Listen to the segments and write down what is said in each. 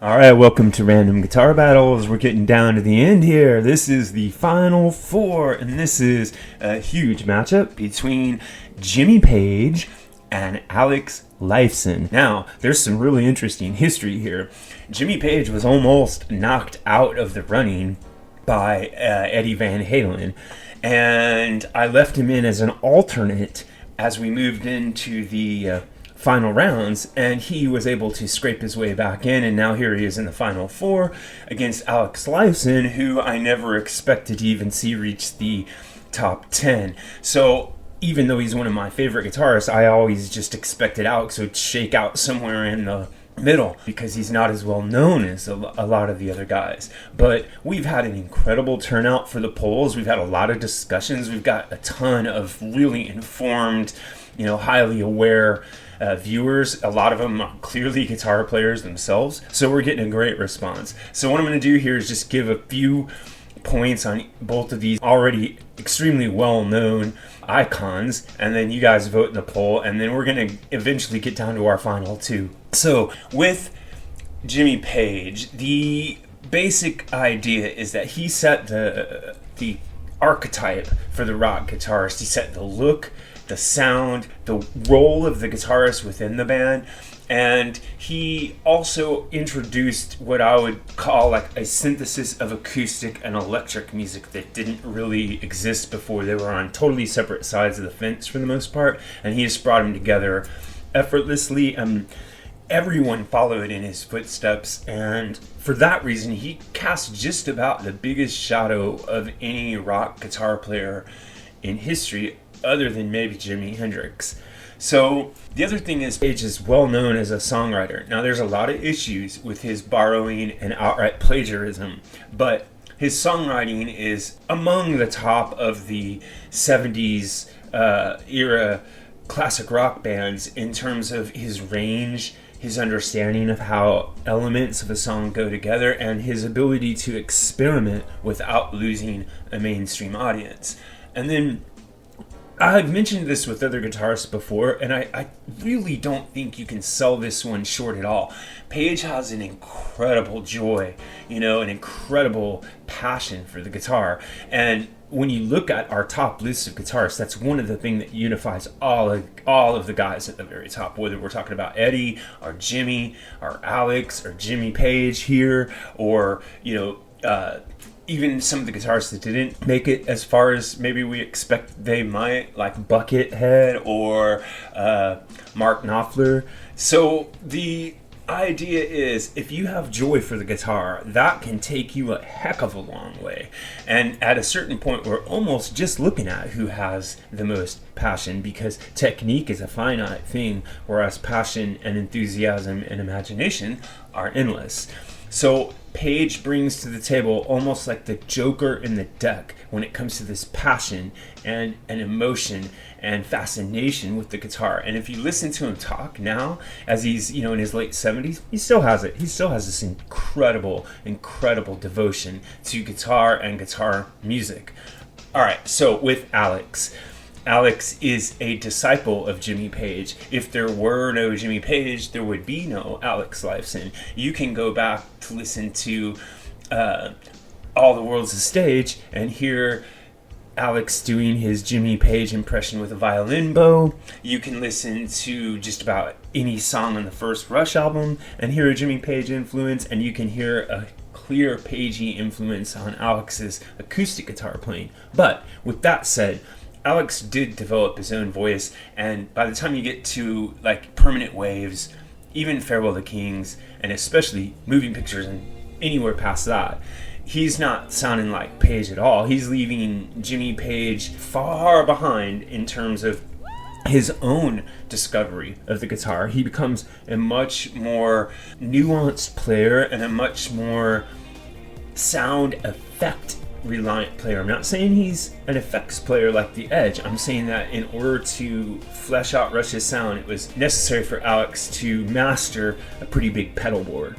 All right, welcome to Random Guitar Battles. We're getting down to the end here. This is the final four, and this is a huge matchup between Jimmy Page and Alex Lifeson. Now, there's some really interesting history here. Jimmy Page was almost knocked out of the running by Eddie Van Halen, and I left him in as an alternate as we moved into the final rounds, and he was able to scrape his way back in, and now here he is in the final four against Alex Lifeson, who I never expected to even see reach the top 10. So even though he's one of my favorite guitarists, I always just expected Alex would shake out somewhere in the middle because he's not as well known as a lot of the other guys. But we've had an incredible turnout for the polls. We've had a lot of discussions. We've got a ton of really informed, highly aware viewers. A lot of them are clearly guitar players themselves, so we're getting a great response. So what I'm going to do here is just give a few points on both of these already extremely well-known icons, and then you guys vote in the poll, and then we're going to eventually get down to our final two. So with Jimmy Page, the basic idea is that he set the archetype for the rock guitarist. He set the look, the sound, the role of the guitarist within the band, and he also introduced what I would call like a synthesis of acoustic and electric music that didn't really exist before. They were on totally separate sides of the fence for the most part, and he just brought them together effortlessly. Everyone followed in his footsteps, and for that reason he cast just about the biggest shadow of any rock guitar player in history, other than maybe Jimi Hendrix. So the other thing is, Page is well known as a songwriter. Now there's a lot of issues with his borrowing and outright plagiarism, but his songwriting is among the top of the 70s era classic rock bands in terms of his range, his understanding of how elements of a song go together, and his ability to experiment without losing a mainstream audience. And then I've mentioned this with other guitarists before, and I really don't think you can sell this one short at all. Page has an incredible joy, an incredible passion for the guitar. And when you look at our top list of guitarists, that's one of the things that unifies all of the guys at the very top, whether we're talking about Eddie, or Jimmy, or Alex, or Jimmy Page here, or, even some of the guitarists that didn't make it as far as maybe we expect they might, like Buckethead or Mark Knopfler. So the idea is, if you have joy for the guitar, that can take you a heck of a long way. And at a certain point, we're almost just looking at who has the most passion, because technique is a finite thing, whereas passion and enthusiasm and imagination are endless. So Page brings to the table almost like the Joker in the deck when it comes to this passion and an emotion and fascination with the guitar. And if you listen to him talk now, as he's in his late 70s, he still has it. He still has this incredible devotion to guitar and guitar music. All right, so with Alex is a disciple of Jimmy Page. If there were no Jimmy Page, there would be no Alex Lifeson. You can go back to listen to All the World's a Stage and hear Alex doing his Jimmy Page impression with a violin bow. You can listen to just about any song on the first Rush album and hear a Jimmy Page influence, and you can hear a clear Pagey influence on Alex's acoustic guitar playing. But with that said, Alex did develop his own voice, and by the time you get to like Permanent Waves, even Farewell to Kings, and especially Moving Pictures and anywhere past that, he's not sounding like Page at all. He's leaving Jimmy Page far behind in terms of his own discovery of the guitar. He becomes a much more nuanced player and a much more sound effect reliant player. I'm not saying he's an effects player like the Edge. I'm saying that in order to flesh out Rush's sound, it was necessary for Alex to master a pretty big pedal board.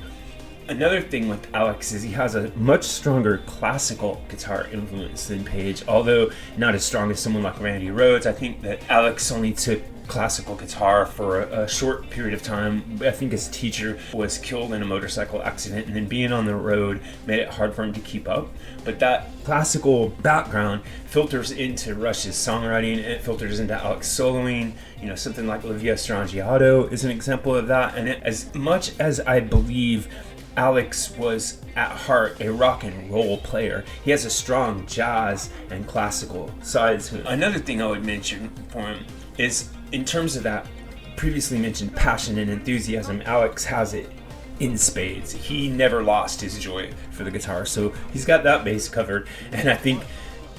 Another thing with Alex is he has a much stronger classical guitar influence than Page, although not as strong as someone like Randy Rhoads. I think that Alex only took classical guitar for a short period of time. I think his teacher was killed in a motorcycle accident, and then being on the road made it hard for him to keep up. But that classical background filters into Rush's songwriting, and it filters into Alex soloing. You know, something like Olivia Strangiato is an example of that. And as much as I believe Alex was at heart a rock and roll player, he has a strong jazz and classical side to him. Another thing I would mention for him is, in terms of that previously mentioned passion and enthusiasm, Alex has it in spades. He never lost his joy for the guitar, so he's got that base covered. And I think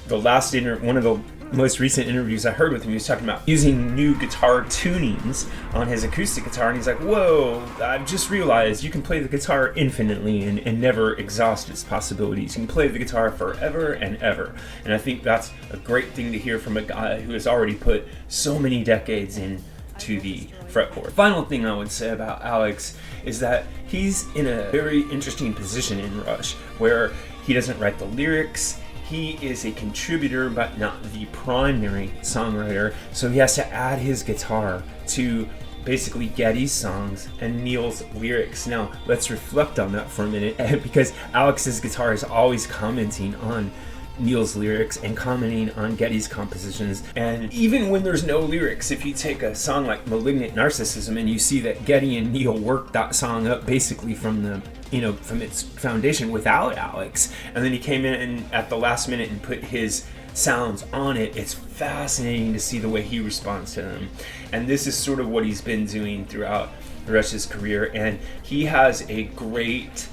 one of the most recent interviews I heard with him, he was talking about using new guitar tunings on his acoustic guitar, and he's like, whoa, I've just realized you can play the guitar infinitely and never exhaust its possibilities. You can play the guitar forever and ever. And I think that's a great thing to hear from a guy who has already put so many decades into the fretboard. Final thing I would say about Alex is that he's in a very interesting position in Rush, where he doesn't write the lyrics. He is a contributor, but not the primary songwriter, so he has to add his guitar to basically Geddy's songs and Neil's lyrics. Now, let's reflect on that for a minute, because Alex's guitar is always commenting on Neil's lyrics and commenting on Geddy's compositions. And even when there's no lyrics, if you take a song like Malignant Narcissism and you see that Geddy and Neil worked that song up basically from its foundation without Alex, and then he came in and at the last minute and put his sounds on it, it's fascinating to see the way he responds to them. And this is sort of what he's been doing throughout Rush's career, and he has a great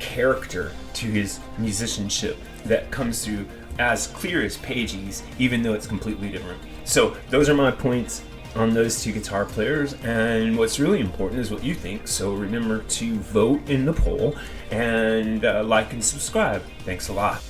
character to his musicianship that comes through as clear as Pagey's, even though it's completely different. So those are my points on those two guitar players, and what's really important is what you think. So remember to vote in the poll and like and subscribe. Thanks a lot.